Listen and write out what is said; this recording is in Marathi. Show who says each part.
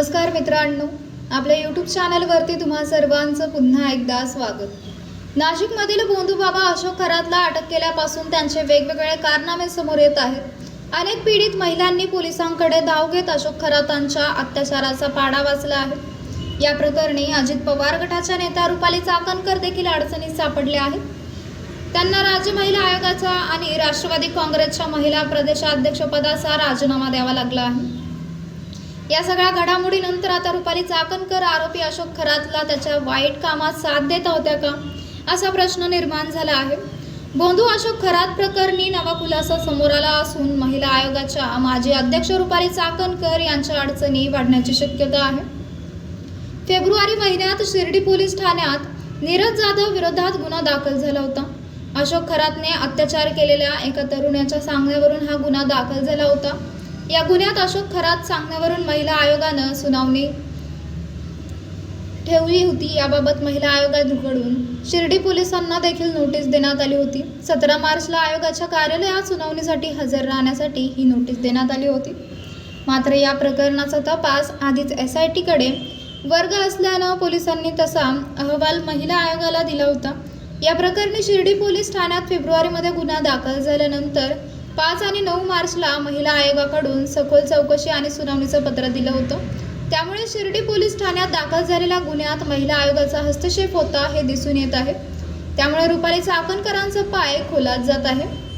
Speaker 1: नमस्कार मित्रांनो, आपल्या यूट्यूब चॅनलवरती तुम्हा सर्वांचं पुन्हा एकदा स्वागत. नाशिकमधील भोंदूबाबा अशोक खरातला अटक केल्यापासून त्यांचे वेगवेगळे कारनामे समोर येत आहेत. अनेक पीडित महिलांनी पोलिसांकडे धाव घेत अशोक खरातांच्या अत्याचाराचा पाडा वाचला आहे. या प्रकरणी अजित पवार गटाच्या नेत्या रुपाली चाकणकर देखील अडचणीत सापडल्या आहेत. त्यांना राज्य महिला आयोगाचा आणि राष्ट्रवादी काँग्रेसच्या महिला प्रदेशाध्यक्षपदाचा राजीनामा द्यावा लागला आहे. या सगळ्या घडामोडीनंतर आता रुपाली चाकणकर आरोपी अशोक खरातला त्याच्या वाईट कामात साथ देत होत्या का, असा प्रश्न निर्माण झाला आहे. भोंदू अशोक खरात प्रकरणी नवा खुलासा समोर आला असून महिला आयोगाच्या माजी अध्यक्ष रुपाली चाकणकर यांच्या अडचणी वाढण्याची शक्यता आहे. फेब्रुवारी महिन्यात शिर्डी पोलीस ठाण्यात नीरज जाधव विरोधात गुन्हा दाखल झाला होता. अशोक खरातने अत्याचार केलेल्या एका तरुणाच्या सांगण्यावरून हा गुन्हा दाखल झाला होता. या गुन्ह्यात अशोक खरात सांगण्यावरून महिला आयोगानं सुनावणी ठेवली होती. याबाबत महिला आयोगाकडून शिर्डी पोलिसांना देखील नोटीस देण्यात आली होती. 17 मार्चला आयोगाच्या कार्यालयात सुनावणीसाठी हजर राहण्यासाठी ही नोटीस देण्यात आली होती. मात्र या प्रकरणाचा तपास आधीच SITकडे वर्ग असल्यानं पोलिसांनी तसा अहवाल महिला आयोगाला दिला होता. या प्रकरणी शिर्डी पोलीस ठाण्यात फेब्रुवारीमध्ये गुन्हा दाखल झाल्यानंतर 5 आणि 9 मार्चला महिला आयोगाकडून सखोल चौकशी आणि सुनावणीचं पत्र दिलं होतं. त्यामुळे शिर्डी पोलीस ठाण्यात दाखल झालेल्या गुन्ह्यात महिला आयोगाचा हस्तक्षेप होता हे दिसून येत आहे. त्यामुळे रुपाली चाकणकरांचा पाय खोलात जात आहे.